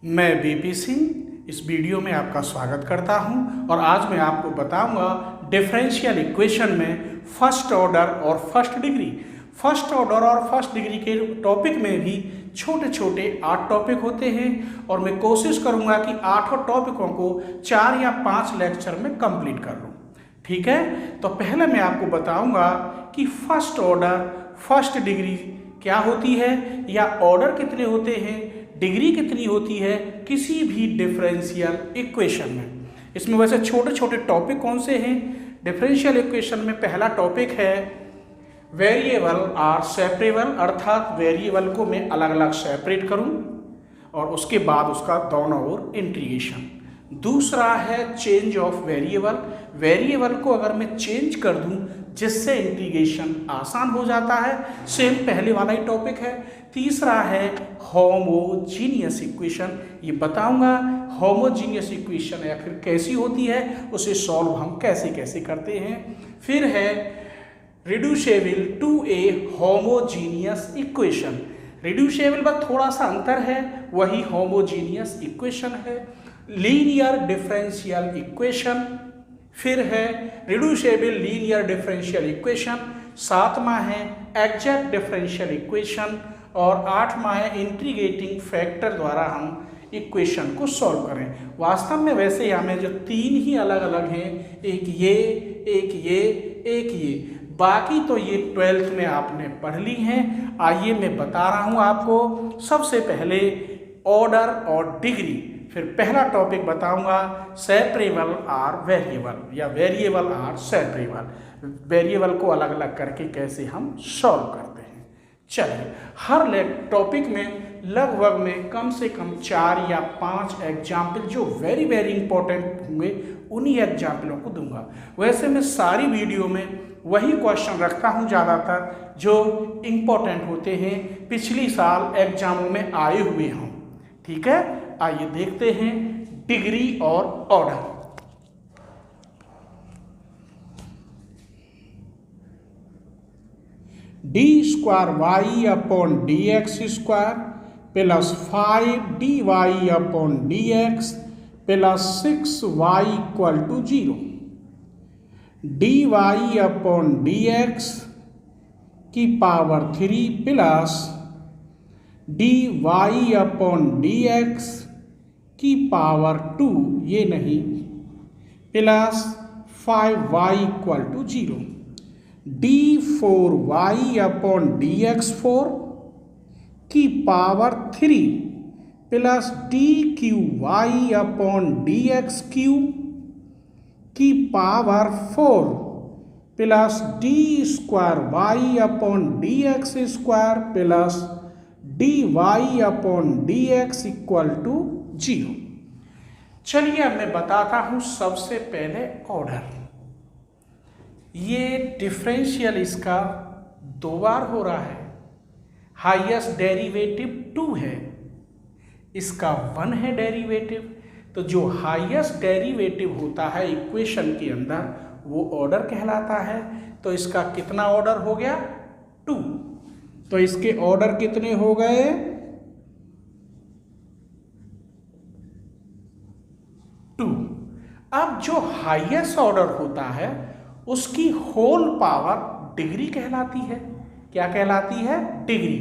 मैं बीपी सिंह इस वीडियो में आपका स्वागत करता हूं और आज मैं आपको बताऊंगा डिफरेंशियल इक्वेशन में फर्स्ट ऑर्डर और फर्स्ट डिग्री। फर्स्ट ऑर्डर और फर्स्ट डिग्री के टॉपिक में भी छोटे छोटे 8 टॉपिक होते हैं और मैं कोशिश करूंगा कि 8 टॉपिकों को 4 या 5 लेक्चर में कंप्लीट कर लूं। ठीक है, तो पहले मैं आपको बताऊंगा कि फर्स्ट ऑर्डर फर्स्ट डिग्री क्या होती है या ऑर्डर कितने होते हैं, डिग्री कितनी होती है किसी भी डिफरेंशियल इक्वेशन में। इसमें वैसे छोटे छोटे टॉपिक कौन से हैं? डिफरेंशियल इक्वेशन में पहला टॉपिक है वेरिएबल आर सेपरेबल, अर्थात वेरिएबल को मैं अलग अलग सेपरेट करूं और उसके बाद उसका दोनों ओर इंटीग्रेशन। दूसरा है चेंज ऑफ वेरिएबल, वेरिएबल को अगर मैं चेंज कर दूं जिससे इंटीग्रेशन आसान हो जाता है, सेम पहले वाला ही टॉपिक है। तीसरा है होमोजीनियस इक्वेशन, ये बताऊंगा होमोजीनियस इक्वेशन आखिर कैसी होती है, उसे सॉल्व हम कैसे कैसे करते हैं। फिर है reducible to a homogeneous equation, reducible पर थोड़ा सा अंतर है, वही होमोजीनियस इक्वेशन है। लीनियर डिफरेंशियल इक्वेशन, फिर है रिड्यूसेबल लीनियर डिफरेंशियल इक्वेशन। 7वां है एग्जैक्ट डिफरेंशियल इक्वेशन और 8वां है इंटीग्रेटिंग फैक्टर द्वारा हम इक्वेशन को सॉल्व करें। वास्तव में वैसे यहाँ में जो 3 ही अलग अलग हैं, एक ये, एक ये, एक ये, बाकी तो ये 12th में आपने पढ़ ली हैं। आइए मैं बता रहा हूँ आपको। सबसे पहले ऑर्डर और डिग्री, फिर पहला टॉपिक बताऊंगा सेपरेबल आर वेरिएबल या वेरिएबल आर सेपरेबल, वेरिएबल को अलग अलग करके कैसे हम सॉल्व करते हैं। चलिए, हर टॉपिक में लगभग में कम से कम 4 या 5 एग्जाम्पल जो वेरी वेरी इंपॉर्टेंट होंगे उन्हीं एग्जाम्पलों को दूंगा। वैसे मैं सारी वीडियो में वही क्वेश्चन रखता हूँ ज़्यादातर जो इम्पोर्टेंट होते हैं, पिछली साल एग्जामों में आए हुए हों। ठीक है, आइए देखते हैं डिग्री और order. D square Y upon D x square plus 5 D Y upon D X plus 6 Y equal to 0। D Y upon D X की power 3 plus D Y upon D X की power 2, ये नहीं, plus 5y equal to 0। D 4y upon D X 4 की power 3 plus D cube Y upon D X cube की power 4 plus D square Y upon D x square plus D Y upon D x equal to 0। चलिए अब मैं बताता हूं सबसे पहले order. ये डिफरेंशियल इसका 2 बार हो रहा है, हाईएस्ट डेरिवेटिव 2 है, इसका 1 है डेरिवेटिव। तो जो हाईएस्ट डेरिवेटिव होता है इक्वेशन के अंदर वो ऑर्डर कहलाता है। तो इसका कितना ऑर्डर हो गया? 2। तो इसके ऑर्डर कितने हो गए? 2। अब जो हाईएस्ट ऑर्डर होता है उसकी होल पावर डिग्री कहलाती है। क्या कहलाती है? डिग्री।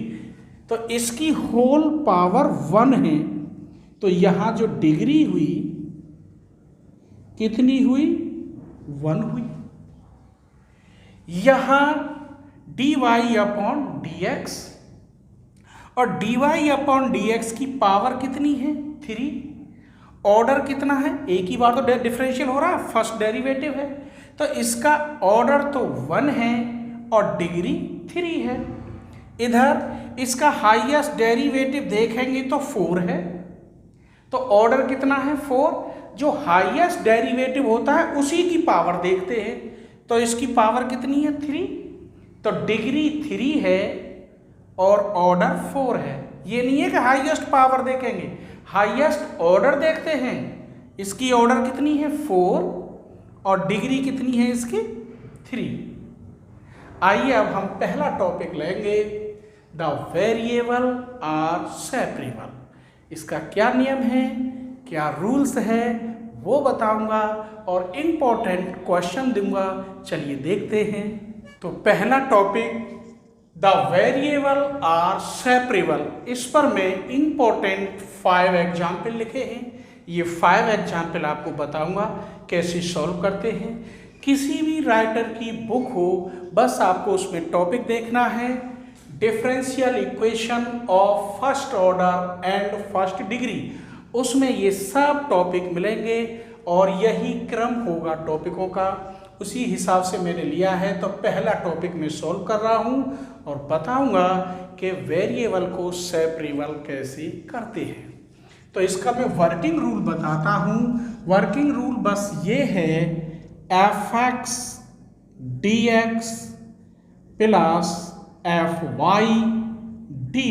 तो इसकी होल पावर 1 है, तो यहां जो डिग्री हुई कितनी हुई? 1 हुई। यहां D Y upon D X, और D Y upon D X की पावर कितनी है? 3। ऑर्डर कितना है? एक ही बार तो डिफरेंशियल हो रहा है, फर्स्ट डेरिवेटिव है, तो इसका ऑर्डर तो 1 है और डिग्री 3 है। इधर इसका हाईएस्ट डेरिवेटिव देखेंगे तो 4 है, तो ऑर्डर कितना है? 4। जो हाईएस्ट डेरिवेटिव होता है उसी की पावर देखते हैं, तो इसकी पावर कितनी है? 3। तो डिग्री 3 है और ऑर्डर 4 है। ये नहीं है कि हाईएस्ट पावर देखेंगे, हाईएस्ट ऑर्डर देखते हैं। इसकी ऑर्डर कितनी है? 4 और डिग्री कितनी है इसकी? 3। आइए अब हम पहला टॉपिक लेंगे, द वेरिएबल आर सेपरेबल। इसका क्या नियम है, क्या रूल्स है, वो बताऊंगा और इम्पोर्टेंट क्वेश्चन दूंगा। चलिए देखते हैं। तो पहला topic, the variable are separable. इस पर मैं इम्पोर्टेंट 5 एग्जाम्पल लिखे हैं। ये 5 एग्जाम्पल आपको बताऊंगा कैसे सॉल्व करते हैं। किसी भी राइटर की बुक हो, बस आपको उसमें टॉपिक देखना है, differential equation of first order and first degree. उसमें ये सब टॉपिक मिलेंगे और यही क्रम होगा टॉपिकों का, उसी हिसाब से मैंने लिया है। तो पहला टॉपिक मैं सॉल्व कर रहा हूँ और बताऊंगा कि वेरिएबल को सेपरेबल कैसे करते हैं। तो इसका मैं वर्किंग रूल बताता हूँ। वर्किंग रूल बस ये है, fx dx plus fy dy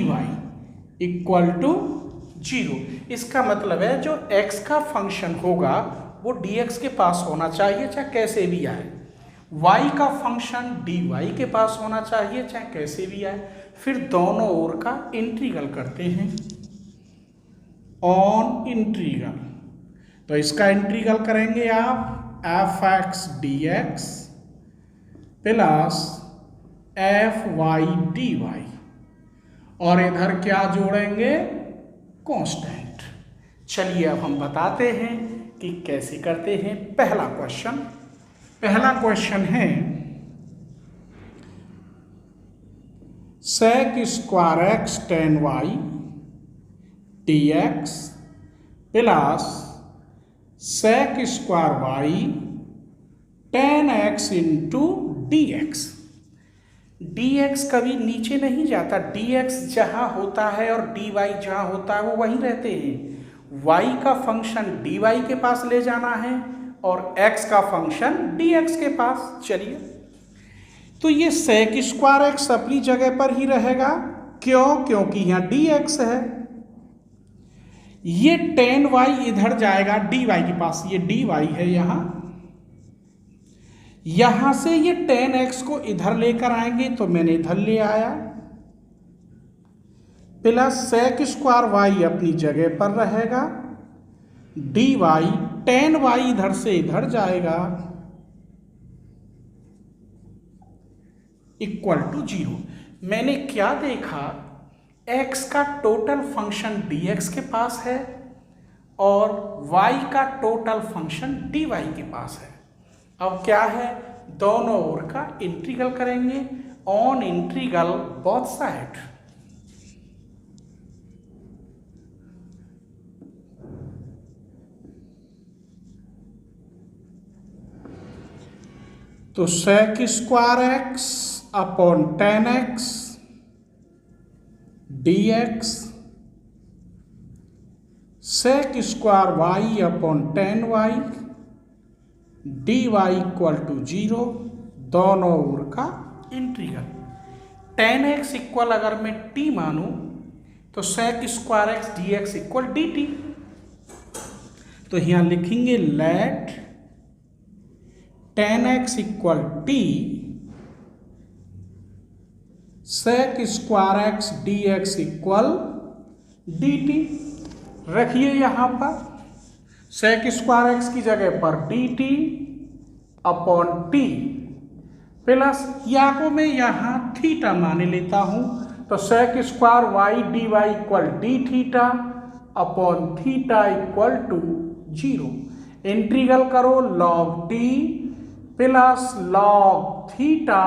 equal to 0। इसका मतलब है जो x का फंक्शन होगा वो dx के पास होना चाहिए, चाहे कैसे भी आए। y का फंक्शन dy के पास होना चाहिए, चाहे कैसे भी आए। फिर दोनों ओर का इंटीग्रल करते हैं, ऑन इंटीग्रल। तो इसका इंटीग्रल करेंगे आप fx dx plus fy dy और इधर क्या जोड़ेंगे, कांस्टेंट। चलिए अब हम बताते हैं कि कैसे करते हैं। पहला क्वेश्चन है, sec square x tan y dx plus sec square y tan x into dx। dx कभी नीचे नहीं जाता, dx जहाँ होता है और dy जहाँ होता है वो वहीं रहते हैं। y का फंक्शन dy के पास ले जाना है और x का फंक्शन dx के पास। चलिए, तो ये sec स्क्वायर x अपनी जगह पर ही रहेगा। क्यों? क्योंकि यहाँ dx है। ये tan y इधर जाएगा dy के पास, ये dy है यहां से ये tan x को इधर लेकर आएंगे, तो मैंने इधर ले आया, प्लस sec स्क्वायर y अपनी जगह पर रहेगा, dy tan y इधर से इधर जाएगा इक्वल टू 0। मैंने क्या देखा, x का टोटल फंक्शन dx के पास है और y का टोटल फंक्शन dy के पास है। अब क्या है, दोनों ओर का इंटीग्रल करेंगे, ऑन इंटीग्रल बोथ साइड। तो sec square x upon tan x dx, sec square y upon tan y dy equal to 0, दोनों ओर का इंटीग्रल। tan x इक्वल अगर मैं t मानूं तो sec square x dx equal dt। तो यहां लिखेंगे let tan x equal t sec square x dx equal dt। रखिए यहां पर sec स्क्वायर x की जगह पर dt अपॉन t प्लस या को मैं यहाँ थीटा मान लेता हूं, तो sec square y dy equal d theta upon theta equal to 0। Integral करो log t plus log theta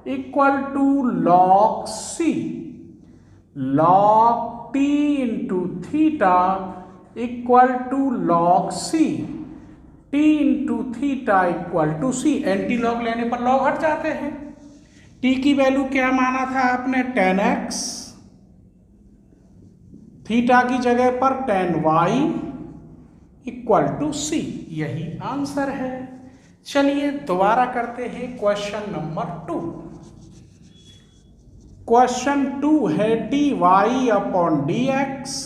equal to log c, log t into theta equal to log c, t into theta equal to c। Anti log लेने पर log हट जाते हैं। t की value क्या माना था आपने, tan x, थीटा की जगह पर tan y equal to c। यही आंसर है। चलिए दोबारा करते हैं क्वेश्चन नंबर 2। क्वेश्चन 2 है dy upon dx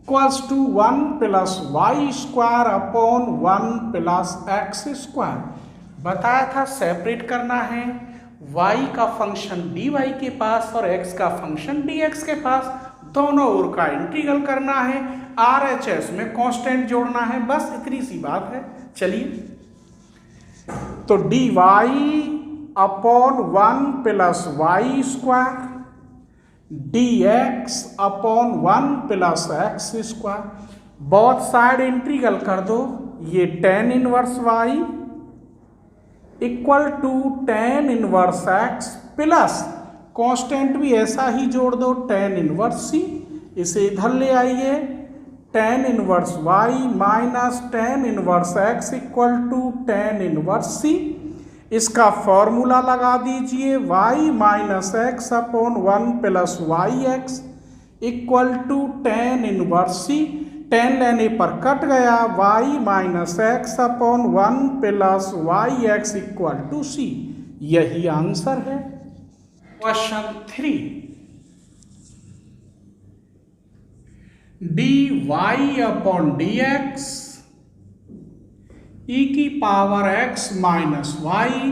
equals to 1 plus y square upon 1 plus x square. बताया था सेपरेट करना है, y का फंक्शन dy के पास और x का फंक्शन dx के पास। दोनों ओर का इंटीग्रल करना है, RHS में कांस्टेंट जोड़ना है, बस इतनी सी बात है। चलिए, तो dy upon 1 plus y square dx upon 1 plus x square, both side integral कर दो। ये tan inverse y equal to tan inverse x plus constant भी ऐसा ही जोड़ दो tan इनवर्स c, इसे इधर ले आइए, tan inverse y minus tan inverse x equal to tan inverse c। इसका फॉर्मूला लगा दीजिए, y minus x upon 1 plus y x equal to tan inverse c। tan लेने पर कट गया, y minus x upon 1 plus y x equal to c। यही answer है। Question 3, dy upon dx e की power x minus y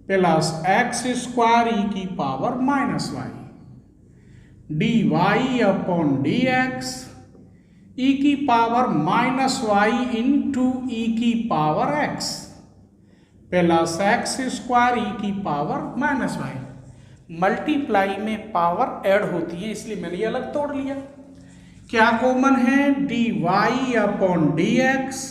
plus x square e की power minus Y, dy upon dx e की power minus y into e की power x plus x square e की power minus y. Multiply में power add होती है, इसलिए मैंने ये अलग तोड़ लिया। क्या कॉमन है? dy अपॉन dx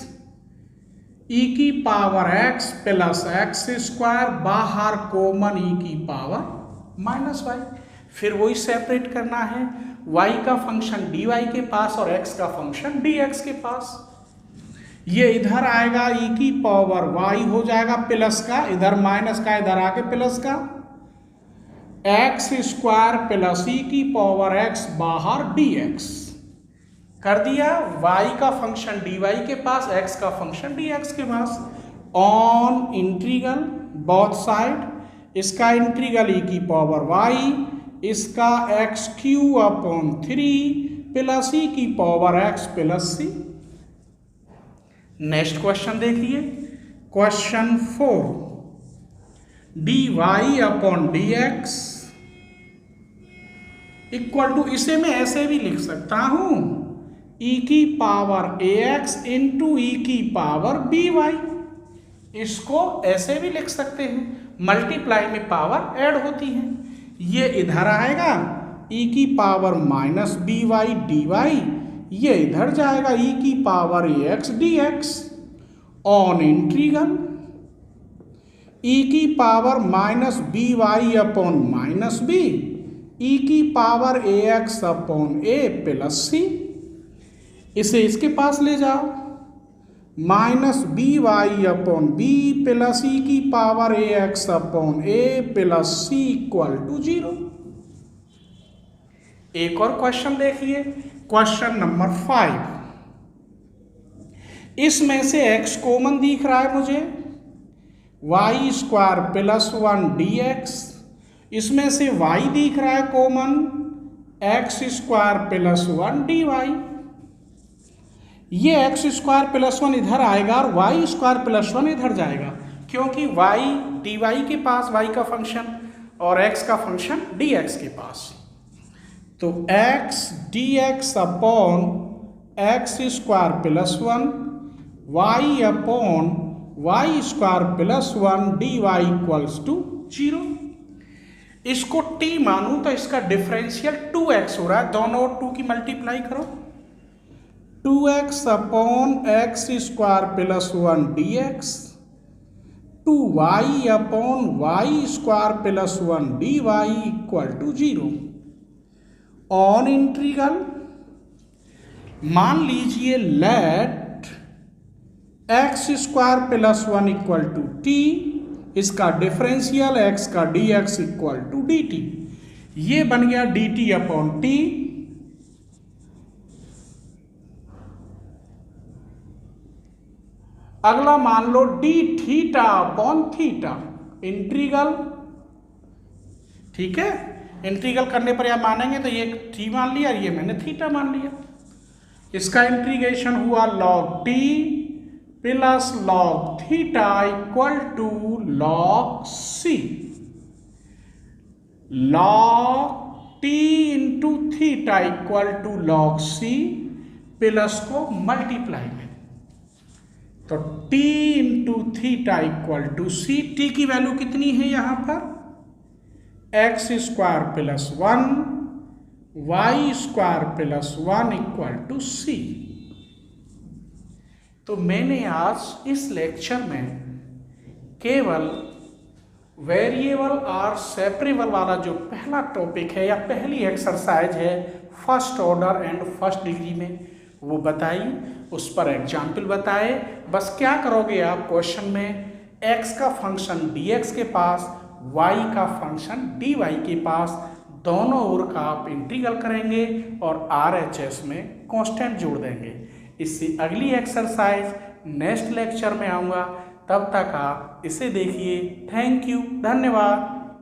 e की power x plus x square, बाहर कॉमन e की पावर माइनस वाई। फिर वही सेपरेट करना है, y का फंक्शन dy के पास और x का फंक्शन dx के पास। ये इधर आएगा, e की पावर y हो जाएगा प्लस का, इधर माइनस का, इधर आके प्लस का, एक्स स्क्वायर प्लस e की पावर x बाहर dx कर दिया। y का फंक्शन dy के पास, x का फंक्शन dx के पास। ऑन इंटीग्रल बोथ साइड, इसका इंटीग्रल e की पावर y, इसका X cube upon 3 plus e की power x plus c। Next question देखिए, question 4, dy upon dx equal to, इसे मैं ऐसे भी लिख सकता हूं, e की पावर ax इंटू e की पावर by। इसको ऐसे भी लिख सकते हैं, मल्टीप्लाई में पावर ऐड होती है। ये इधर आएगा, e की पावर माइनस by dy, ये इधर जाएगा, e की power ax dx। On integral e की power minus by upon minus b, e की power ax upon a plus c। इसे इसके पास ले जाओ, minus by upon b plus e की power ax upon a plus c equal to 0। एक और क्वेश्चन देखिए, क्वेश्चन नंबर 5। इसमें से x कॉमन दिख रहा है मुझे, y स्क्वायर प्लस 1 dx, इसमें से y दिख रहा है common, x square plus 1 dy। ये एक्स स्क्वायर प्लस 1 इधर आएगा और वाई स्क्वायर प्लस 1 इधर जाएगा, क्योंकि y dy के पास y का फंक्शन और x का फंक्शन dx के पास। तो x dx upon x square plus 1, y upon y square plus 1 dy equals to 0। इसको t मानूं तो इसका डिफरेंशियल 2x हो रहा है, दोनों 2 की मल्टीप्लाई करो, 2x upon x square plus 1 dx, 2y upon y square plus 1 dy equal to 0। On integral मान लीजिए let x square plus 1 equal to t, इसका डिफरेंशियल x का dx इक्वल टू dt। ये बन गया dt अपॉन t। अगला मान लो d theta upon theta, integral, ठीक है, इंटीग्रल करने पर यह मानेंगे तो ये t मान लिया, ये मैंने थीटा मान लिया। इसका इंटीग्रेशन हुआ log t plus log theta equal to log c। log T into theta equal to log C plus को मल्टीप्लाई में, तो t into theta equal to C. T की वैल्यू कितनी है यहां पर? X square plus 1 Y square plus 1 equal to C. तो मैंने आज इस लेक्चर में केवल वेरिएबल और सेपरेबल वाला जो पहला टॉपिक है या पहली एक्सरसाइज है first order and first degree में, वो बताई, उस पर एग्जाम्पल बताए। बस क्या करोगे आप क्वेश्चन में, x का फंक्शन dx के पास, y का फंक्शन dy के पास, दोनों ओर का आप इंटीग्रल करेंगे और RHS में कांस्टेंट जोड़ देंगे। इससे अगली एक्सरसाइज नेक्स्ट लेक्चर में आऊँगा, तब तक आप इसे देखिए। थैंक यू, धन्यवाद।